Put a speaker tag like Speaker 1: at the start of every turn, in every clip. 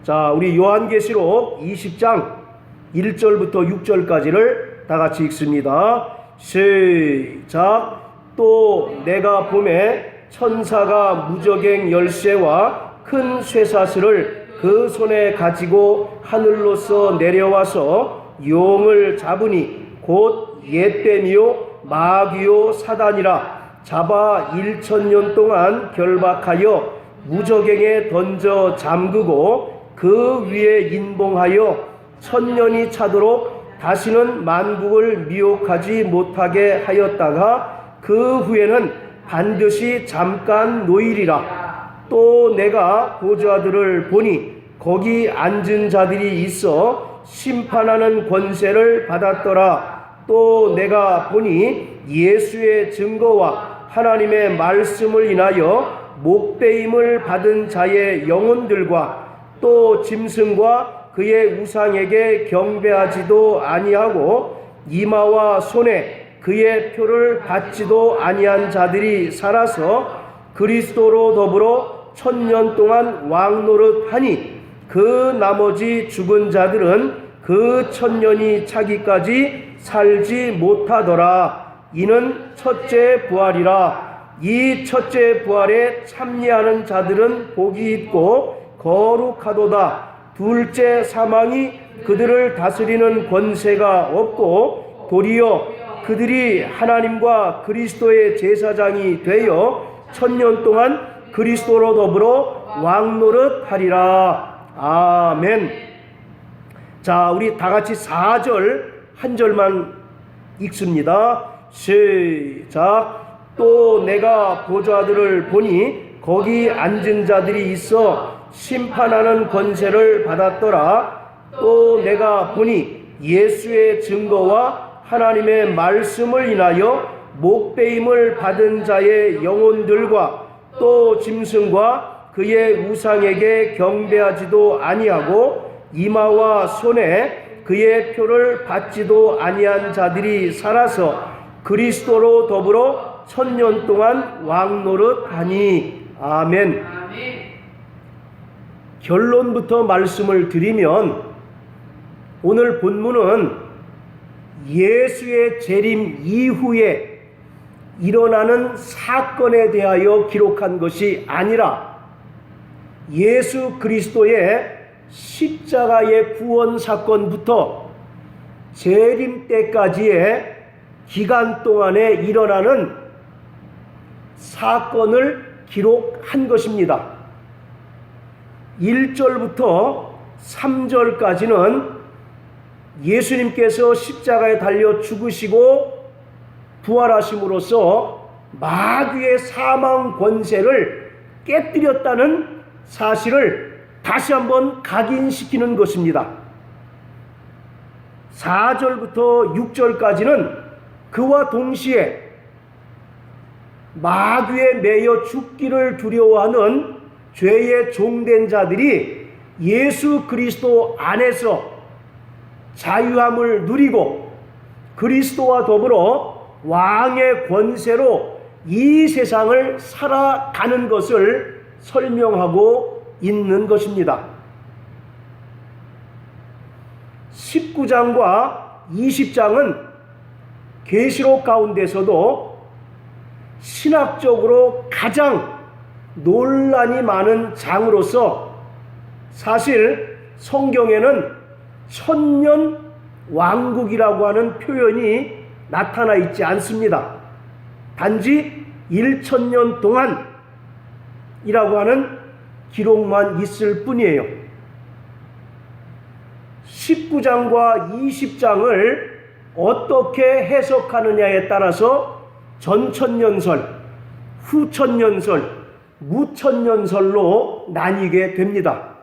Speaker 1: 자, 우리 요한계시록 20장 1절부터 6절까지를 다 같이 읽습니다. 시작. 또 내가 보매 천사가 무저갱 열쇠와 큰 쇠사슬을 그 손에 가지고 하늘로서 내려와서 용을 잡으니 곧 옛뱀이요 마귀요 사단이라 잡아 1000년 동안 결박하여 무저갱에 던져 잠그고 그 위에 인봉하여 1000년이 차도록 다시는 만국을 미혹하지 못하게 하였다가 그 후에는 반드시 잠깐 노이리라. 또 내가 보좌들을 보니 거기 앉은 자들이 있어 심판하는 권세를 받았더라. 또 내가 보니 예수의 증거와 하나님의 말씀을 인하여 목배임을 받은 자의 영혼들과 또 짐승과 그의 우상에게 경배하지도 아니하고 이마와 손에 그의 표를 받지도 아니한 자들이 살아서 그리스도로 더불어 1000년 동안 왕노릇하니 그 나머지 죽은 자들은 그 1000년이 차기까지 살지 못하더라. 이는 첫째 부활이라. 이 첫째 부활에 참여하는 자들은 복이 있고 거룩하도다. 둘째 사망이 그들을 다스리는 권세가 없고 도리어 그들이 하나님과 그리스도의 제사장이 되어 1000년 동안 그리스도로 더불어 왕노릇하리라. 아멘. 자, 우리 다 같이 4절 한 절만 읽습니다. 시작. 또 내가 보좌들을 보니 거기 앉은 자들이 있어 심판하는 권세를 받았더라. 또 내가 보니 예수의 증거와 하나님의 말씀을 인하여 목배임을 받은 자의 영혼들과 또 짐승과 그의 우상에게 경배하지도 아니하고 이마와 손에 그의 표를 받지도 아니한 자들이 살아서 그리스도로 더불어 1000년 동안 왕노릇하니. 아멘. 결론부터 말씀을 드리면 오늘 본문은 예수의 재림 이후에 일어나는 사건에 대하여 기록한 것이 아니라 예수 그리스도의 십자가의 구원 사건부터 재림 때까지의 기간 동안에 일어나는 사건을 기록한 것입니다. 1절부터 3절까지는 예수님께서 십자가에 달려 죽으시고 부활하심으로써 마귀의 사망 권세를 깨뜨렸다는 사실을 다시 한번 각인시키는 것입니다. 4절부터 6절까지는 그와 동시에 마귀에 매여 죽기를 두려워하는 죄의 종된 자들이 예수 그리스도 안에서 자유함을 누리고 그리스도와 더불어 왕의 권세로 이 세상을 살아가는 것을 설명하고 있는 것입니다. 19장과 20장은 계시록 가운데서도 신학적으로 가장 논란이 많은 장으로서 사실 성경에는 1000년 왕국이라고 하는 표현이 나타나 있지 않습니다. 단지 1000년 동안이라고 하는 기록만 있을 뿐이에요. 19장과 20장을 어떻게 해석하느냐에 따라서 전천년설, 후천년설, 무천년설로 나뉘게 됩니다.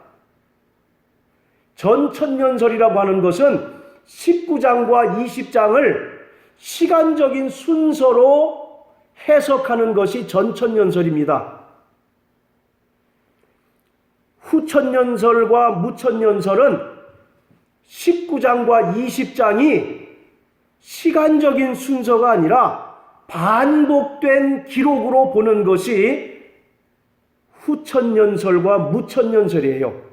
Speaker 1: 전천년설이라고 하는 것은 19장과 20장을 시간적인 순서로 해석하는 것이 전천년설입니다. 후천년설과 무천년설은 19장과 20장이 시간적인 순서가 아니라 반복된 기록으로 보는 것이 후천년설과 무천년설이에요.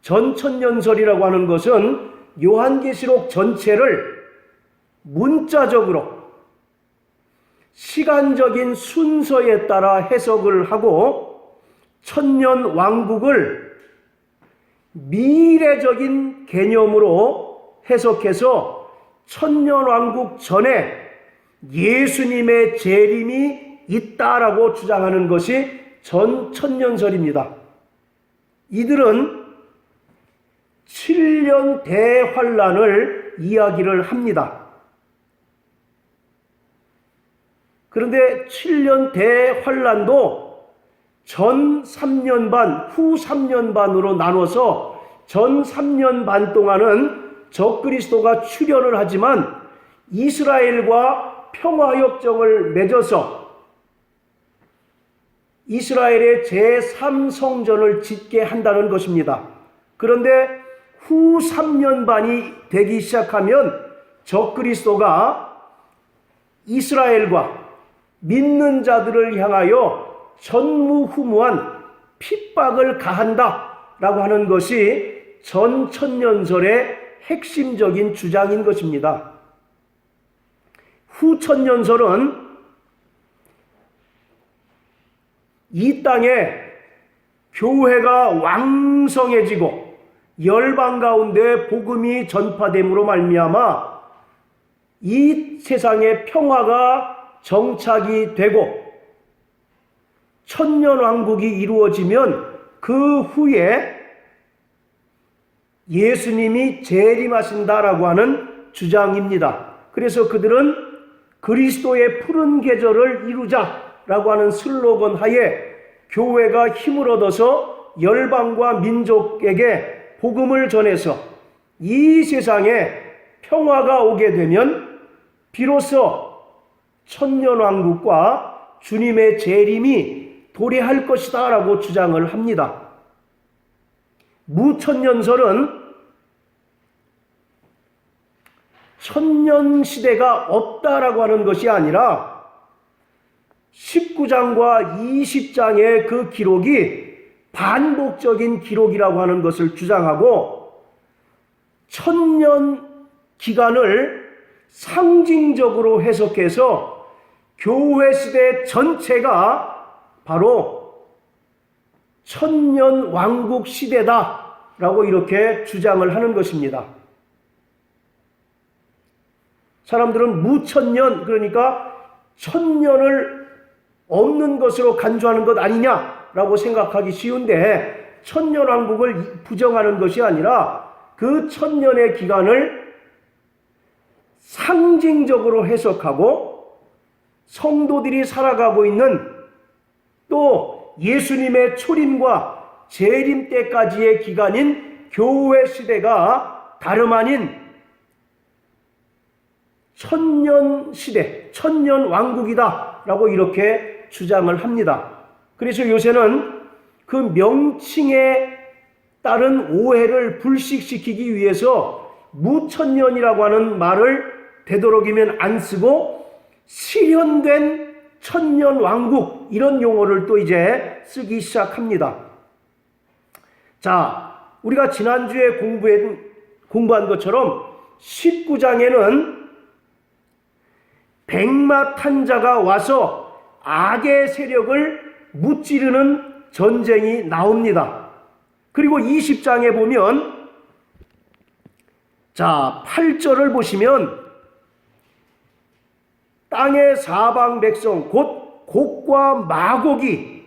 Speaker 1: 전천년설이라고 하는 것은 요한계시록 전체를 문자적으로 시간적인 순서에 따라 해석을 하고 천년 왕국을 미래적인 개념으로 해석해서 천년 왕국 전에 예수님의 재림이 있다라고 주장하는 것이 전천년설입니다. 이들은 7년 대환란을 이야기를 합니다. 그런데 7년 대환란도 전 3년 반, 후 3년 반으로 나눠서 전 3년 반 동안은 적그리스도가 출현을 하지만 이스라엘과 평화협정을 맺어서 이스라엘의 제3성전을 짓게 한다는 것입니다. 그런데 후 3년 반이 되기 시작하면 적그리스도가 이스라엘과 믿는 자들을 향하여 전무후무한 핍박을 가한다라고 하는 것이 전천년설의 핵심적인 주장인 것입니다. 후천년설은 이 땅에 교회가 왕성해지고 열방 가운데 복음이 전파됨으로 말미암아 이 세상의 평화가 정착이 되고 천년왕국이 이루어지면 그 후에 예수님이 재림하신다라고 하는 주장입니다. 그래서 그들은 그리스도의 푸른 계절을 이루자라고 하는 슬로건 하에 교회가 힘을 얻어서 열방과 민족에게 복음을 전해서 이 세상에 평화가 오게 되면 비로소 천년왕국과 주님의 재림이 도래할 것이다 라고 주장을 합니다. 무천년설은 천년시대가 없다라고 하는 것이 아니라 19장과 20장의 그 기록이 반복적인 기록이라고 하는 것을 주장하고 천년 기간을 상징적으로 해석해서 교회 시대 전체가 바로 천년 왕국 시대다라고 이렇게 주장을 하는 것입니다. 사람들은 무천년, 그러니까 천년을 없는 것으로 간주하는 것 아니냐라고 생각하기 쉬운데 천년 왕국을 부정하는 것이 아니라 그 천년의 기간을 상징적으로 해석하고 성도들이 살아가고 있는 또 예수님의 초림과 재림 때까지의 기간인 교회 시대가 다름 아닌 천년 시대, 천년 왕국이다 라고 이렇게 주장을 합니다. 그래서 요새는 그 명칭에 따른 오해를 불식시키기 위해서 무천년이라고 하는 말을 되도록이면 안 쓰고 실현된 천년 왕국 이런 용어를 또 이제 쓰기 시작합니다. 자, 우리가 지난주에 공부한 것처럼 19장에는 백마탄자가 와서 악의 세력을 무찌르는 전쟁이 나옵니다. 그리고 20장에 보면 자, 8절을 보시면 땅의 사방 백성 곧 곡과 마곡이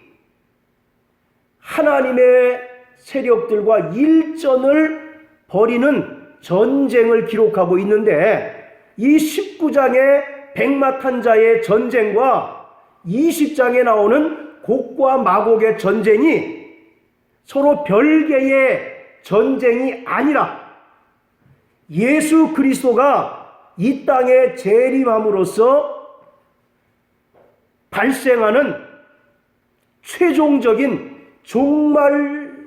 Speaker 1: 하나님의 세력들과 일전을 벌이는 전쟁을 기록하고 있는데 이 19장의 백마탄자의 전쟁과 20장에 나오는 곡과 마곡의 전쟁이 서로 별개의 전쟁이 아니라 예수 그리스도가 이 땅에 재림함으로써 발생하는 최종적인 종말적인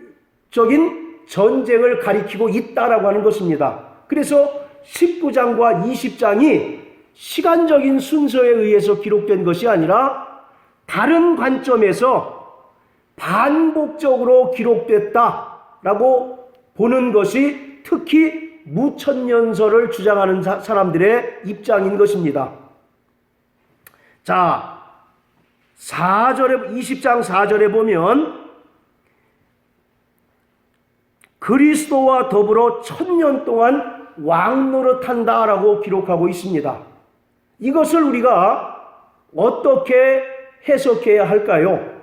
Speaker 1: 전쟁을 가리키고 있다라고 하는 것입니다. 그래서 19장과 20장이 시간적인 순서에 의해서 기록된 것이 아니라 다른 관점에서 반복적으로 기록됐다라고 보는 것이 특히 무천년설을 주장하는 사람들의 입장인 것입니다. 자, 20장 4절에 보면 그리스도와 더불어 1000년 동안 왕노릇한다라고 기록하고 있습니다. 이것을 우리가 어떻게 해석해야 할까요?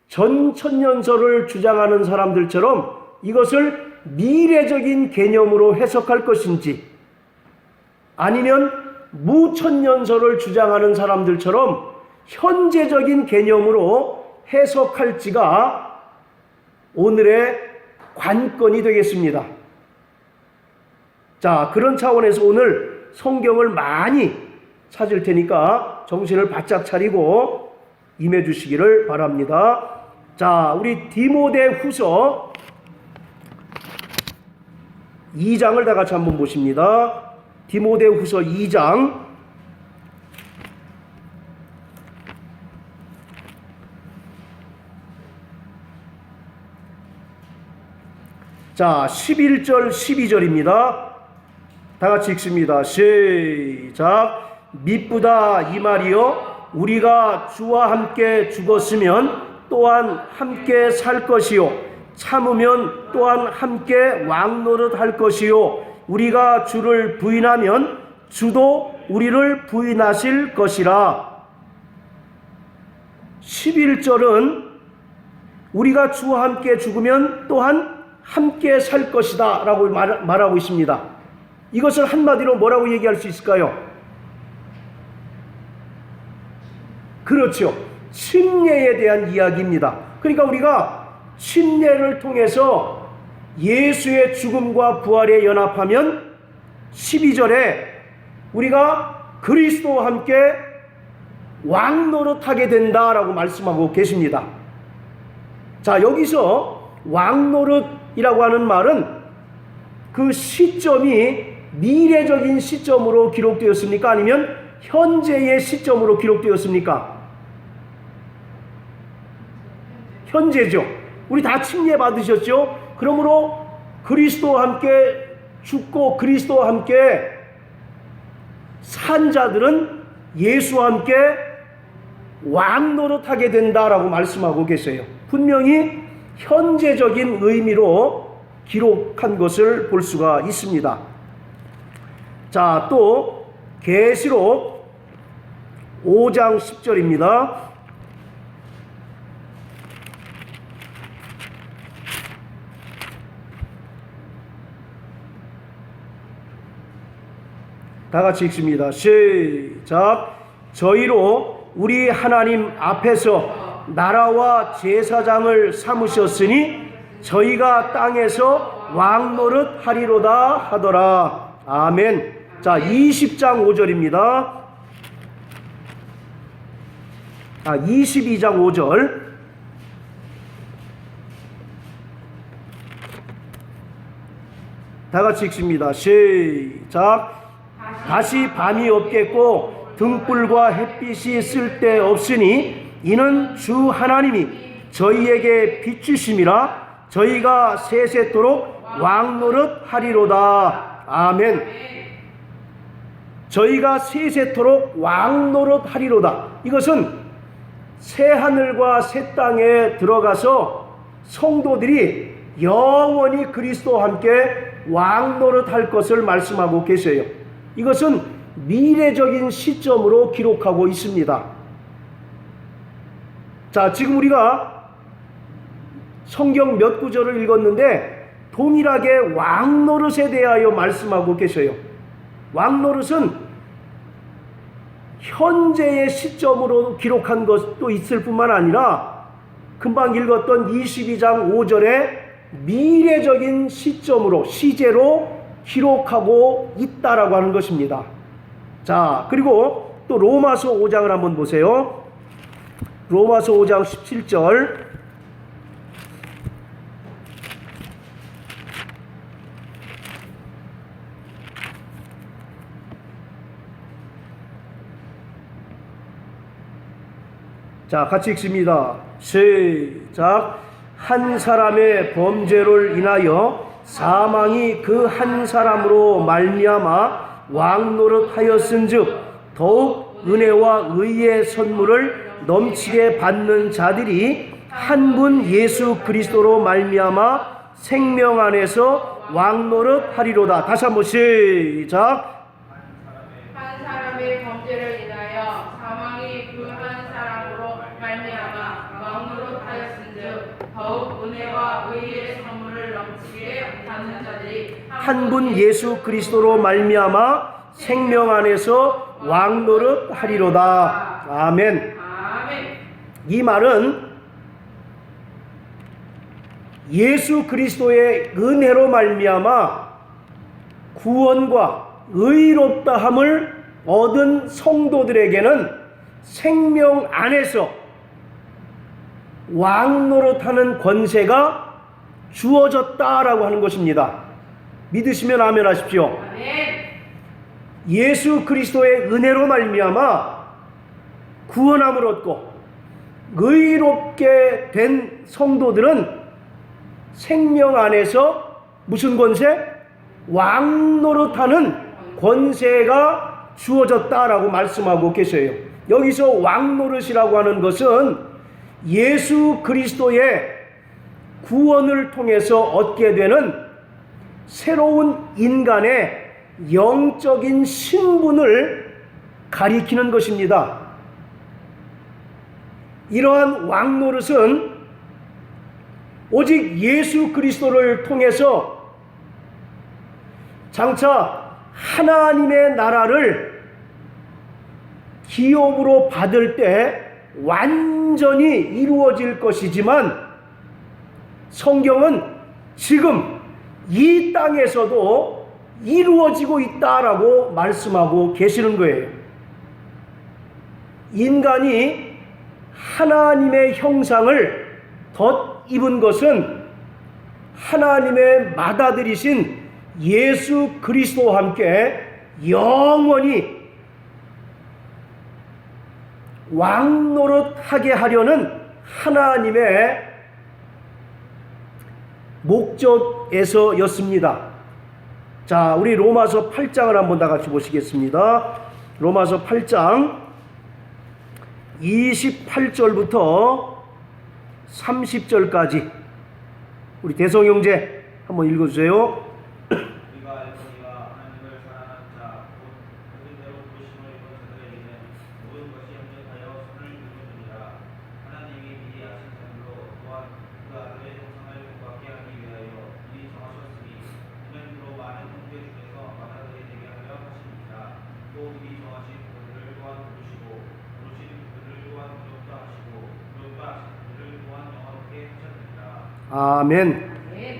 Speaker 1: 전천년설을 주장하는 사람들처럼 이것을 미래적인 개념으로 해석할 것인지, 아니면 무천년설을 주장하는 사람들처럼 현재적인 개념으로 해석할지가 오늘의 관건이 되겠습니다. 자, 그런 차원에서 오늘 성경을 많이 찾을 테니까 정신을 바짝 차리고 임해 주시기를 바랍니다. 자, 우리 디모데후서 2장을 다 같이 한번 보십니다. 디모데후서 2장 자, 11절 12절입니다. 다 같이 읽습니다. 시작. 미쁘다 이 말이요, 우리가 주와 함께 죽었으면 또한 함께 살 것이요, 참으면 또한 함께 왕노릇할 것이요, 우리가 주를 부인하면 주도 우리를 부인하실 것이라. 11절은 우리가 주와 함께 죽으면 또한 함께 살 것이다 라고 말하고 있습니다. 이것을 한마디로 뭐라고 얘기할 수 있을까요? 그렇죠. 침례에 대한 이야기입니다. 그러니까 우리가 침례를 통해서 예수의 죽음과 부활에 연합하면 12절에 우리가 그리스도와 함께 왕노릇하게 된다라고 말씀하고 계십니다. 자, 여기서 왕노릇이라고 하는 말은 그 시점이 미래적인 시점으로 기록되었습니까? 아니면 현재의 시점으로 기록되었습니까? 현재죠. 우리 다 침례 받으셨죠? 그러므로 그리스도와 함께 죽고 그리스도와 함께 산 자들은 예수와 함께 왕노릇하게 된다라고 말씀하고 계세요. 분명히 현재적인 의미로 기록한 것을 볼 수가 있습니다. 자, 또 계시록 5장 10절입니다. 다 같이 읽습니다. 시작. 저희로 우리 하나님 앞에서 나라와 제사장을 삼으셨으니 저희가 땅에서 왕노릇 하리로다 하더라. 아멘. 자, 20장 5절입니다. 22장 5절. 다 같이 읽습니다. 시작. 다시 밤이 없겠고 등불과 햇빛이 쓸데없으니 이는 주 하나님이 저희에게 비추심이라 저희가 세세토록 왕노릇 하리로다. 아멘. 저희가 세세토록 왕노릇 하리로다. 이것은 새 하늘과 새 땅에 들어가서 성도들이 영원히 그리스도와 함께 왕노릇 할 것을 말씀하고 계세요. 이것은 미래적인 시점으로 기록하고 있습니다. 자, 지금 우리가 성경 몇 구절을 읽었는데 동일하게 왕노릇에 대하여 말씀하고 계셔요. 왕노릇은 현재의 시점으로 기록한 것도 있을 뿐만 아니라 금방 읽었던 22장 5절에 미래적인 시점으로, 시제로 기록하고 있다라고 하는 것입니다. 자, 그리고 또 로마서 5장을 한번 보세요. 로마서 5장 17절. 자, 같이 읽습니다. 시작. 한 사람의 범죄를 인하여 사망이 그 한 사람으로 말미암아 왕노릇하였은즉 더욱 은혜와 의의 선물을 넘치게 받는 자들이 한 분 예수 그리스도로 말미암아 생명 안에서 왕노릇하리로다. 다시 한번 시작.
Speaker 2: 한 사람의 범죄를 인하여 사망이 그 한 사람으로 말미암아 왕노릇하였은즉 더욱 은혜와 의의 선물을 넘치게 받는 자들이
Speaker 1: 한 분 예수 그리스도로 말미암아 생명 안에서 왕노릇하리로다. 아멘.
Speaker 2: 아멘.
Speaker 1: 이 말은 예수 그리스도의 은혜로 말미암아 구원과 의롭다함을 얻은 성도들에게는 생명 안에서 왕노릇하는 권세가 주어졌다라고 하는 것입니다. 믿으시면 아멘 하십시오.
Speaker 2: 아멘.
Speaker 1: 예수 그리스도의 은혜로 말미암아 구원함을 얻고 의롭게 된 성도들은 생명 안에서 무슨 권세? 왕노릇하는 권세가 주어졌다라고 말씀하고 계셔요. 여기서 왕노릇이라고 하는 것은 예수 그리스도의 구원을 통해서 얻게 되는 새로운 인간의 영적인 신분을 가리키는 것입니다. 이러한 왕노릇은 오직 예수 그리스도를 통해서 장차 하나님의 나라를 기업으로 받을 때 완전히 이루어질 것이지만 성경은 지금 이 땅에서도 이루어지고 있다라고 말씀하고 계시는 거예요. 인간이 하나님의 형상을 덧입은 것은 하나님의 맏아들이신 예수 그리스도와 함께 영원히 왕노릇하게 하려는 하나님의 목적에서였습니다. 자, 우리 로마서 8장을 한번 다 같이 보시겠습니다. 로마서 8장 28절부터 30절까지 우리 대성형제 한번 읽어주세요.
Speaker 3: 우리가 알거니와 하나님을 사랑하는 자, 곧 그대로 부르심을 입은 자들에게는 모든 것이 협력하여 선을 이루느니라. 하나님이 미리 아신 자들로 또한 그 아들의 형상을 본받게 하기 위하여 미리 정하셨으니 이는 그로 많은 형제 중에서 마다들이 되게 하려 하십니다. 또 미리 정하신 그들을 또한 부르시고 부르신 그들을 또한 부르셨다 하시고 부르셨다 하신 그들을 또한 영원하게 하셨느니라.
Speaker 1: 아멘.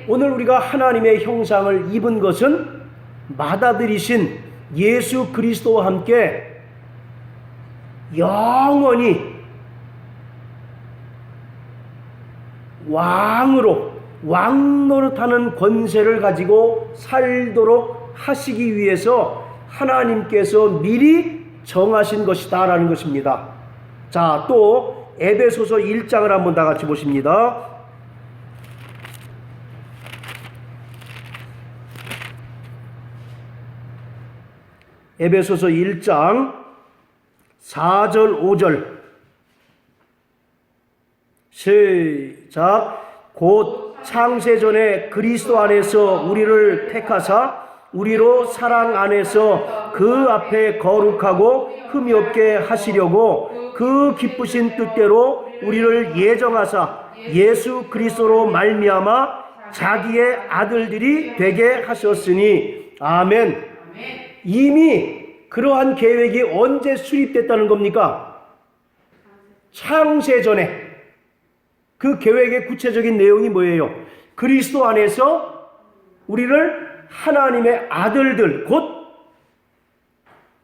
Speaker 1: 오늘 우리가 하나님의 형상을 입은 것은 맏아들이신 예수 그리스도와 함께 영원히 왕노릇하는 권세를 가지고 살도록 하시기 위해서 하나님께서 미리 정하신 것이다라는 것입니다. 자, 또 에베소서 1장을 한번 다 같이 보십니다. 에베소서 1장 4절 5절 시작. 곧 창세전에 그리스도 안에서 우리를 택하사 우리로 사랑 안에서 그 앞에 거룩하고 흠이 없게 하시려고 그 기쁘신 뜻대로 우리를 예정하사 예수 그리스도로 말미암아 자기의 아들들이 되게 하셨으니 아멘. 이미 그러한 계획이 언제 수립됐다는 겁니까? 창세전에. 그 계획의 구체적인 내용이 뭐예요? 그리스도 안에서 우리를 하나님의 아들들, 곧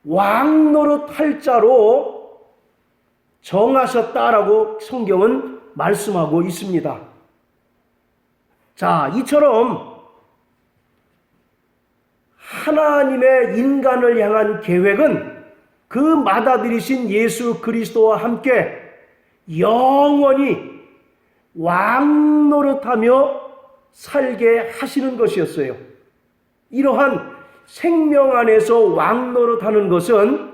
Speaker 1: 왕노릇할 자로 정하셨다라고 성경은 말씀하고 있습니다. 자, 이처럼 하나님의 인간을 향한 계획은 그 맏아들이신 예수 그리스도와 함께 영원히 왕 노릇하며 살게 하시는 것이었어요. 이러한 생명 안에서 왕 노릇하는 것은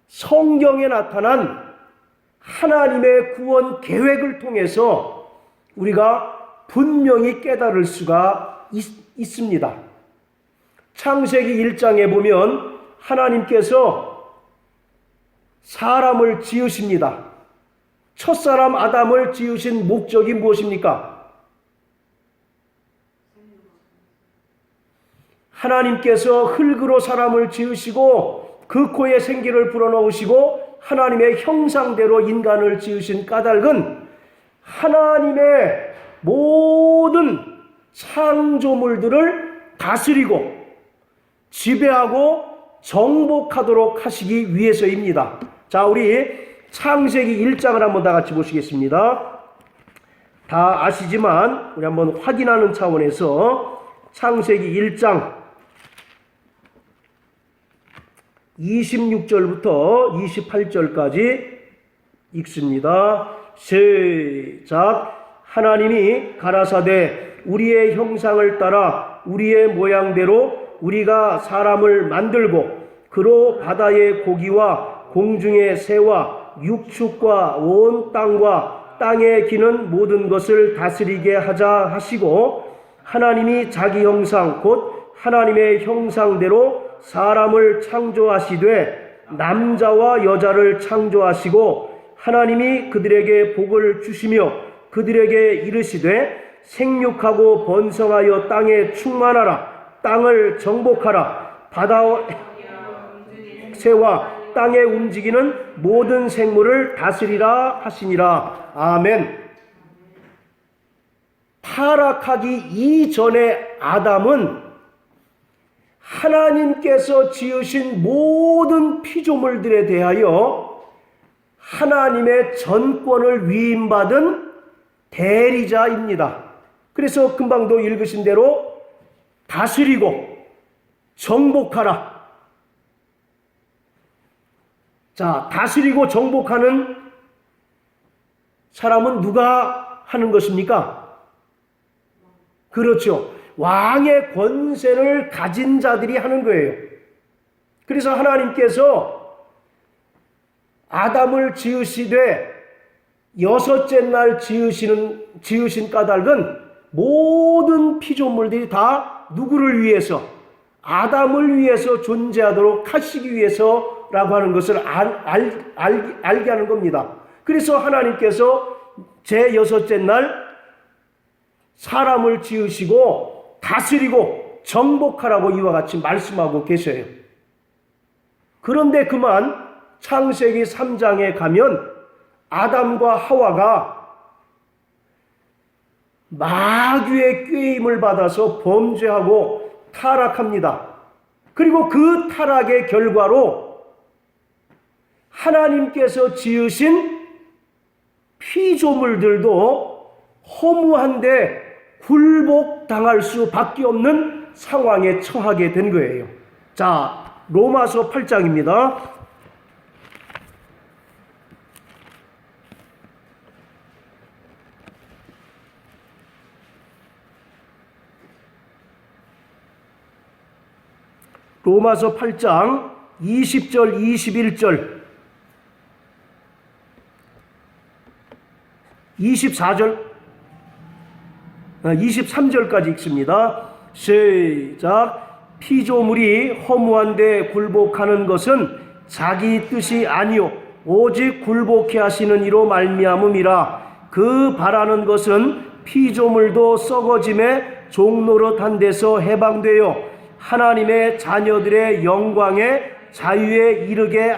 Speaker 1: 성경에 나타난 하나님의 구원 계획을 통해서 우리가 분명히 깨달을 수가 있습니다. 창세기 1장에 보면 하나님께서 사람을 지으십니다. 첫사람 아담을 지으신 목적이 무엇입니까? 하나님께서 흙으로 사람을 지으시고 그 코에 생기를 불어넣으시고 하나님의 형상대로 인간을 지으신 까닭은 하나님의 모든 창조물들을 다스리고 지배하고 정복하도록 하시기 위해서입니다. 자, 우리 창세기 1장을 한번 다 같이 보시겠습니다. 다 아시지만 우리 한번 확인하는 차원에서 창세기 1장 26절부터 28절까지 읽습니다. 시작. 하나님이 가라사대 우리의 형상을 따라 우리의 모양대로 우리가 사람을 만들고 그로 바다의 고기와 공중의 새와 육축과 온 땅과 땅에 기는 모든 것을 다스리게 하자 하시고 하나님이 자기 형상 곧 하나님의 형상대로 사람을 창조하시되 남자와 여자를 창조하시고 하나님이 그들에게 복을 주시며 그들에게 이르시되 생육하고 번성하여 땅에 충만하라 땅을 정복하라 바다와 새와 땅에 움직이는 모든 생물을 다스리라 하시니라. 아멘. 타락하기 이전에 아담은 하나님께서 지으신 모든 피조물들에 대하여 하나님의 전권을 위임받은 대리자입니다. 그래서 금방도 읽으신 대로 다스리고 정복하라. 자, 다스리고 정복하는 사람은 누가 하는 것입니까? 그렇죠. 왕의 권세를 가진 자들이 하는 거예요. 그래서 하나님께서 아담을 지으시되 여섯째 날 지으신 까닭은 모든 피조물들이 다 누구를 위해서? 아담을 위해서 존재하도록 하시기 위해서라고 하는 것을 알게 하는 겁니다. 그래서 하나님께서 제6째 날 사람을 지으시고 다스리고 정복하라고 이와 같이 말씀하고 계셔요. 그런데 그만 창세기 3장에 가면 아담과 하와가 마귀의 꾀임을 받아서 범죄하고 타락합니다. 그리고 그 타락의 결과로 하나님께서 지으신 피조물들도 허무한데 굴복당할 수밖에 없는 상황에 처하게 된 거예요. 자, 로마서 8장입니다. 로마서 8장 20절 21절 24절 23절까지 읽습니다. 시작. 피조물이 허무한데 굴복하는 것은 자기 뜻이 아니요 오직 굴복해 하시는 이로 말미암음이라. 그 바라는 것은 피조물도 썩어짐에 종노릇한 데서 해방되어 하나님의 자녀들의 영광에 자유에 이르게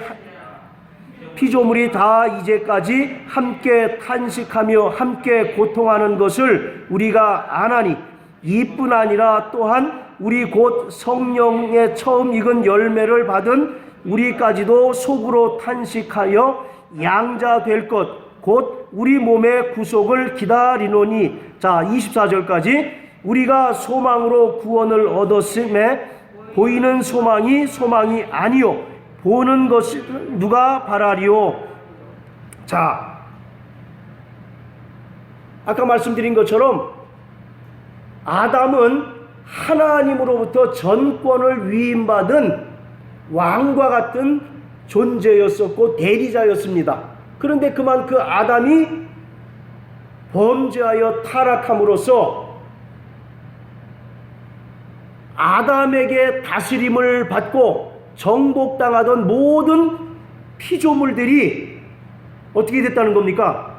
Speaker 1: 피조물이 다 이제까지 함께 탄식하며 함께 고통하는 것을 우리가 아나니 이뿐 아니라 또한 우리 곧 성령의 처음 익은 열매를 받은 우리까지도 속으로 탄식하여 양자 될 것 곧 우리 몸의 구속을 기다리노니. 자, 24절까지 우리가 소망으로 구원을 얻었음에 보이는 소망이 아니요 보는 것이 누가 바라리요. 자, 아까 말씀드린 것처럼 아담은 하나님으로부터 전권을 위임받은 왕과 같은 존재였었고 대리자였습니다. 그런데 그만 그 아담이 범죄하여 타락함으로써 아담에게 다스림을 받고 정복당하던 모든 피조물들이 어떻게 됐다는 겁니까?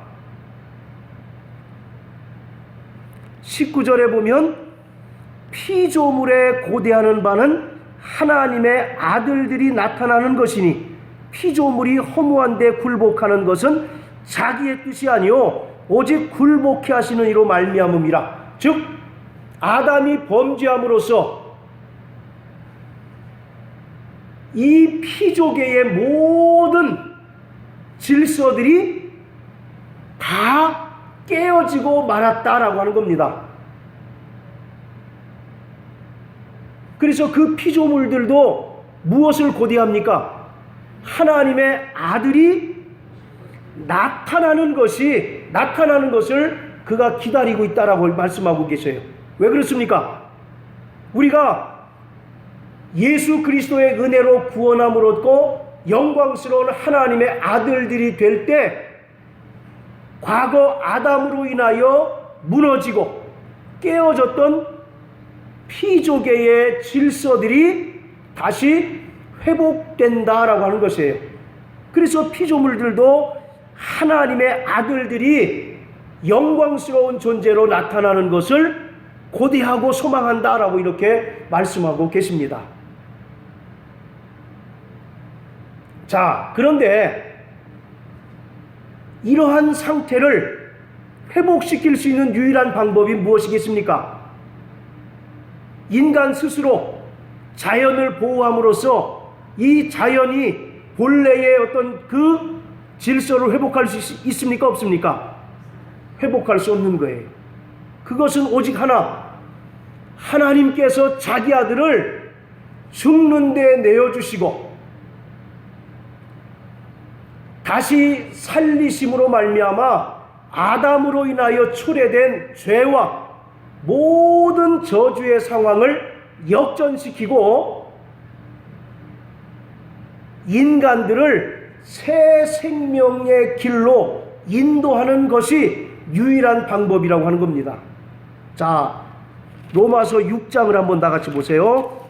Speaker 1: 19절에 보면 피조물에 고대하는 바는 하나님의 아들들이 나타나는 것이니 피조물이 허무한 데 굴복하는 것은 자기의 뜻이 아니요 오직 굴복해 하시는 이로 말미암음이라. 즉 아담이 범죄함으로써 이 피조계의 모든 질서들이 다 깨어지고 말았다라고 하는 겁니다. 그래서 그 피조물들도 무엇을 고대합니까? 하나님의 아들이 나타나는 것을 그가 기다리고 있다라고 말씀하고 계세요. 왜 그렇습니까? 우리가 예수 그리스도의 은혜로 구원함을 얻고 영광스러운 하나님의 아들들이 될 때 과거 아담으로 인하여 무너지고 깨어졌던 피조계의 질서들이 다시 회복된다라고 하는 것이에요. 그래서 피조물들도 하나님의 아들들이 영광스러운 존재로 나타나는 것을 고대하고 소망한다라고 이렇게 말씀하고 계십니다. 자, 그런데 이러한 상태를 회복시킬 수 있는 유일한 방법이 무엇이겠습니까? 인간 스스로 자연을 보호함으로써 이 자연이 본래의 어떤 그 질서를 회복할 수 있습니까? 없습니까? 회복할 수 없는 거예요. 그것은 오직 하나, 하나님께서 자기 아들을 죽는 데 내어주시고 다시 살리심으로 말미암아 아담으로 인하여 초래된 죄와 모든 저주의 상황을 역전시키고 인간들을 새 생명의 길로 인도하는 것이 유일한 방법이라고 하는 겁니다. 자, 로마서 6장을 한번 다 같이 보세요.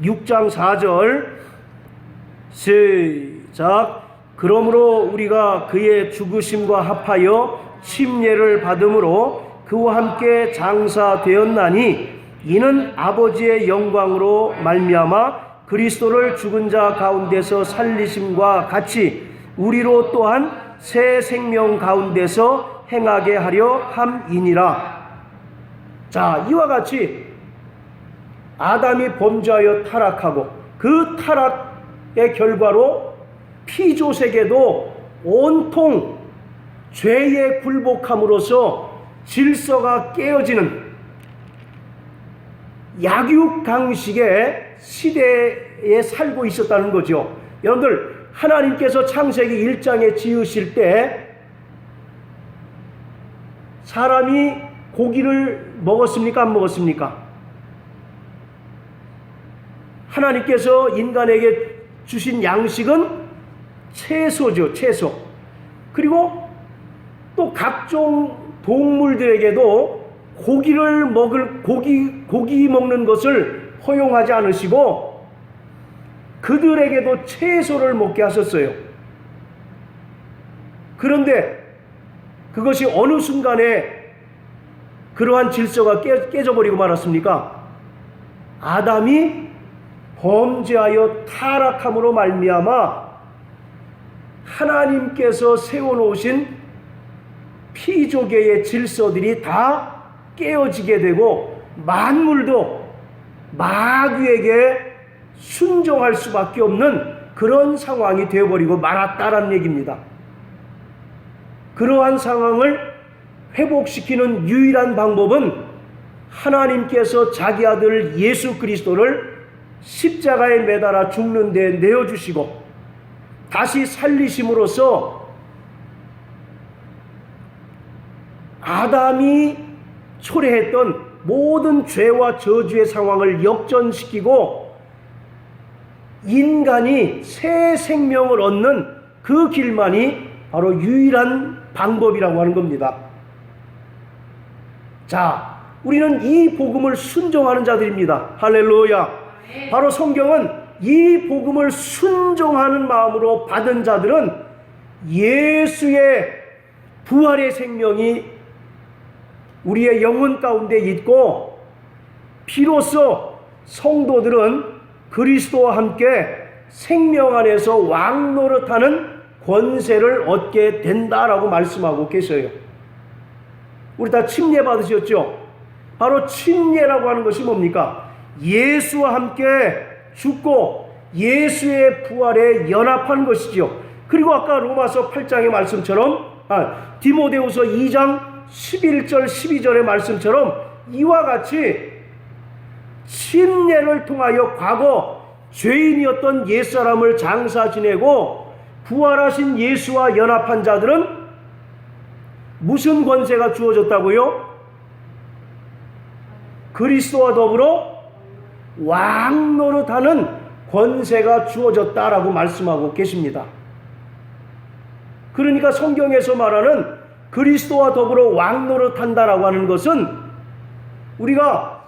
Speaker 1: 6장 4절 시작. 그러므로 우리가 그의 죽으심과 합하여 침례를 받음으로 그와 함께 장사되었나니 이는 아버지의 영광으로 말미암아 그리스도를 죽은 자 가운데서 살리심과 같이 우리로 또한 새 생명 가운데서 행하게 하려 함이니라. 자, 이와 같이 아담이 범죄하여 타락하고 그 타락의 결과로 피조세계도 온통 죄에 굴복함으로써 질서가 깨어지는 약육강식의 시대에 살고 있었다는 거죠. 여러분들, 하나님께서 창세기 1장에 지으실 때 사람이 고기를 먹었습니까? 안 먹었습니까? 하나님께서 인간에게 주신 양식은 채소죠, 채소. 그리고 또 각종 동물들에게도 고기 먹는 것을 허용하지 않으시고 그들에게도 채소를 먹게 하셨어요. 그런데 그것이 어느 순간에 그러한 질서가 깨져버리고 말았습니까? 아담이 범죄하여 타락함으로 말미암아 하나님께서 세워놓으신 피조계의 질서들이 다 깨어지게 되고 만물도 마귀에게 순종할 수밖에 없는 그런 상황이 되어버리고 말았다라는 얘기입니다. 그러한 상황을 회복시키는 유일한 방법은 하나님께서 자기 아들 예수 그리스도를 십자가에 매달아 죽는 데 내어주시고 다시 살리심으로써 아담이 초래했던 모든 죄와 저주의 상황을 역전시키고 인간이 새 생명을 얻는 그 길만이 바로 유일한 방법이라고 하는 겁니다. 자, 우리는 이 복음을 순종하는 자들입니다. 할렐루야. 바로 성경은 이 복음을 순종하는 마음으로 받은 자들은 예수의 부활의 생명이 우리의 영혼 가운데 있고 비로소 성도들은 그리스도와 함께 생명 안에서 왕노릇하는 권세를 얻게 된다라고 말씀하고 계셔요. 우리 다 침례 받으셨죠? 바로 침례라고 하는 것이 뭡니까? 예수와 함께 죽고 예수의 부활에 연합한 것이죠. 그리고 아까 로마서 8장의 말씀처럼 디모데후서 2장 11절 12절의 말씀처럼 이와 같이 침례를 통하여 과거 죄인이었던 옛사람을 장사 지내고 부활하신 예수와 연합한 자들은 무슨 권세가 주어졌다고요? 그리스도와 더불어 왕노릇하는 권세가 주어졌다라고 말씀하고 계십니다. 그러니까 성경에서 말하는 그리스도와 더불어 왕노릇한다라고 하는 것은 우리가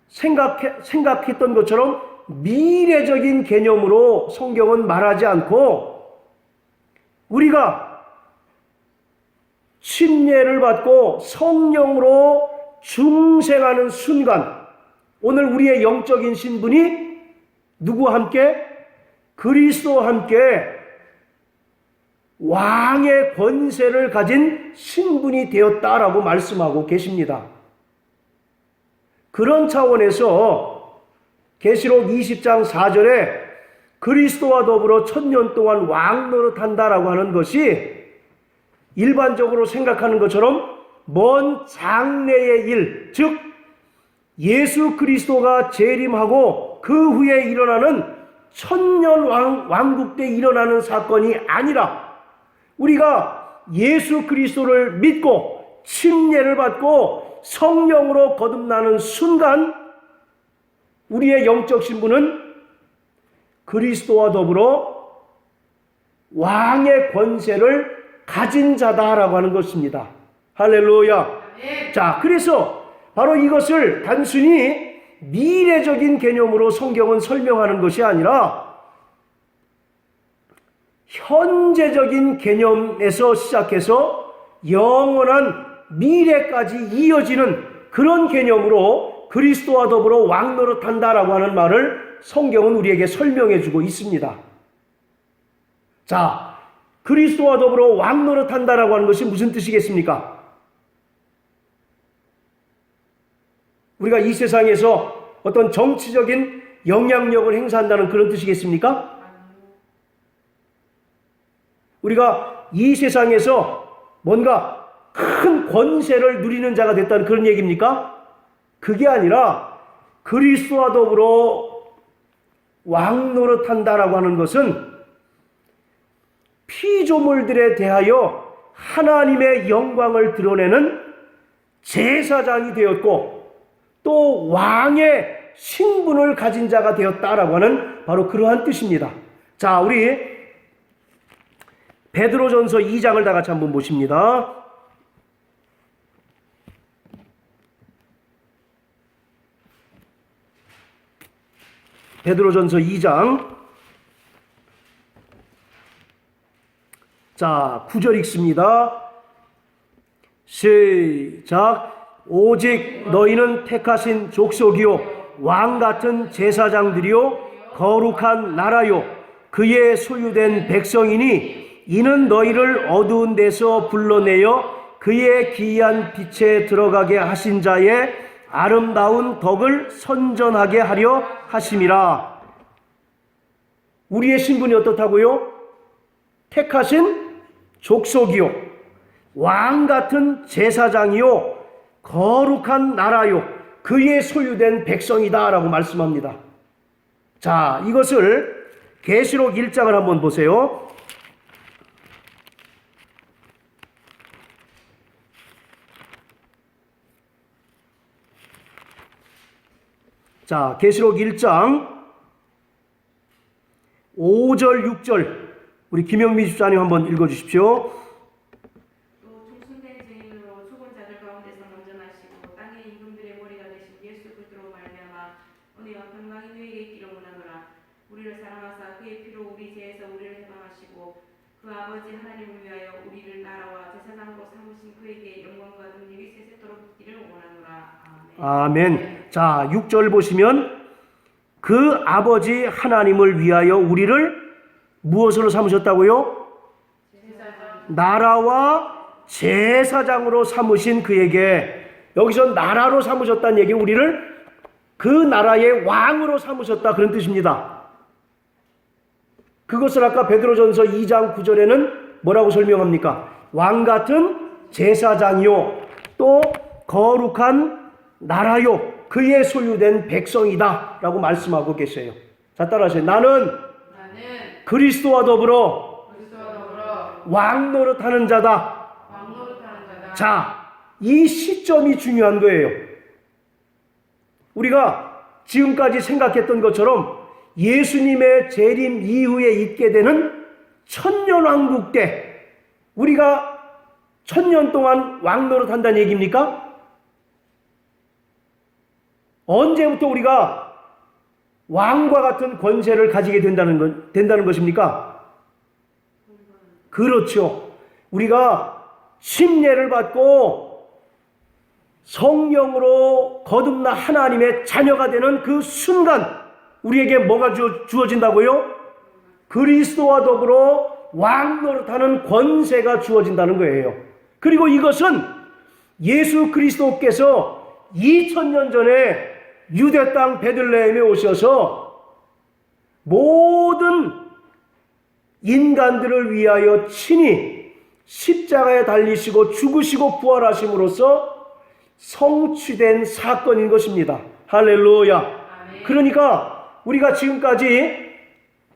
Speaker 1: 생각했던 것처럼 미래적인 개념으로 성경은 말하지 않고 우리가 침례를 받고 성령으로 중생하는 순간 오늘 우리의 영적인 신분이 누구와 함께? 그리스도와 함께 왕의 권세를 가진 신분이 되었다라고 말씀하고 계십니다. 그런 차원에서 계시록 20장 4절에 그리스도와 더불어 1000년 동안 왕노릇한다라고 하는 것이 일반적으로 생각하는 것처럼 먼 장래의 일, 즉 예수 그리스도가 재림하고 그 후에 일어나는 1000년 왕국 때 일어나는 사건이 아니라 우리가 예수 그리스도를 믿고 침례를 받고 성령으로 거듭나는 순간 우리의 영적 신분은 그리스도와 더불어 왕의 권세를 가진 자다라고 하는 것입니다. 할렐루야. 자, 그래서 바로 이것을 단순히 미래적인 개념으로 성경은 설명하는 것이 아니라 현재적인 개념에서 시작해서 영원한 미래까지 이어지는 그런 개념으로 그리스도와 더불어 왕노릇한다라고 하는 말을 성경은 우리에게 설명해 주고 있습니다. 자, 그리스도와 더불어 왕노릇한다라고 하는 것이 무슨 뜻이겠습니까? 우리가 이 세상에서 어떤 정치적인 영향력을 행사한다는 그런 뜻이겠습니까? 우리가 이 세상에서 뭔가 큰 권세를 누리는 자가 됐다는 그런 얘기입니까? 그게 아니라 그리스도와 더불어 왕노릇한다라고 하는 것은 피조물들에 대하여 하나님의 영광을 드러내는 제사장이 되었고 또 왕의 신분을 가진 자가 되었다라고 하는 바로 그러한 뜻입니다. 자, 우리 베드로전서 2장을 다 같이 한번 보십니다. 베드로전서 2장 자 9절 읽습니다. 시작. 오직 너희는 택하신 족속이요 왕같은 제사장들이요 거룩한 나라요 그의 소유된 백성이니 이는 너희를 어두운 데서 불러내어 그의 기이한 빛에 들어가게 하신 자의 아름다운 덕을 선전하게 하려 하심이라. 우리의 신분이 어떻다고요? 택하신 족속이요 왕같은 제사장이요 거룩한 나라요 그의 소유된 백성이다라고 말씀합니다. 자, 이것을 계시록 1장을 한번 보세요. 자, 계시록 1장 5절 6절 우리 김영미 집사님 한번 읽어주십시오.
Speaker 4: 또 중순된 증인으로 죽은 자들 가운데서 먼저 나시고 땅의 임금들의 머리가 되신 예수 그리스도로 말미암아 은혜와 평강이 너희에게 있기를 원하노라. 우리를 사랑하사 그의 피로 우리 죄에서 우리를 해방하시고 그 아버지 하나님을 위하여 우리를 나라와 제사장으로 삼으신 그에게 영광과 능력이 세세토록 있기를 원하노라. 아멘.
Speaker 1: 아멘. 자, 6절 보시면 그 아버지 하나님을 위하여 우리를 무엇으로 삼으셨다고요?
Speaker 2: 제사장.
Speaker 1: 나라와 제사장으로 삼으신 그에게, 여기서 나라로 삼으셨다는 얘기, 우리를 그 나라의 왕으로 삼으셨다, 그런 뜻입니다. 그것을 아까 베드로전서 2장 9절에는 뭐라고 설명합니까? 왕 같은 제사장이요 또 거룩한 나라요 그의 소유된 백성이다 라고 말씀하고 계세요. 자, 따라하세요. 나는 그리스도와 더불어 왕 노릇하는 자다.
Speaker 2: 왕 노릇하는 자다.
Speaker 1: 자, 이 시점이 중요한 거예요. 우리가 지금까지 생각했던 것처럼 예수님의 재림 이후에 있게 되는 천년왕국 때 우리가 천년 동안 왕 노릇한다는 얘기입니까? 언제부터 우리가 왕과 같은 권세를 가지게 된다는 것입니까? 그렇죠. 우리가 침례를 받고 성령으로 거듭나 하나님의 자녀가 되는 그 순간 우리에게 뭐가 주어진다고요? 그리스도와 더불어 왕 노릇하는 권세가 주어진다는 거예요. 그리고 이것은 예수 그리스도께서 2000년 전에 유대 땅 베들레헴에 오셔서 모든 인간들을 위하여 친히 십자가에 달리시고 죽으시고 부활하심으로써 성취된 사건인 것입니다. 할렐루야.
Speaker 2: 아멘.
Speaker 1: 그러니까 우리가 지금까지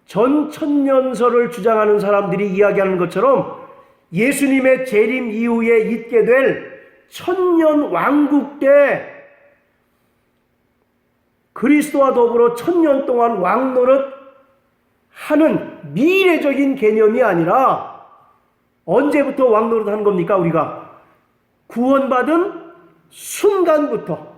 Speaker 1: 전천년설을 주장하는 사람들이 이야기하는 것처럼 예수님의 재림 이후에 있게 될 천년 왕국 때 그리스도와 더불어 천년 동안 왕노릇 하는 미래적인 개념이 아니라 언제부터 왕노릇 하는 겁니까? 우리가 구원받은 순간부터,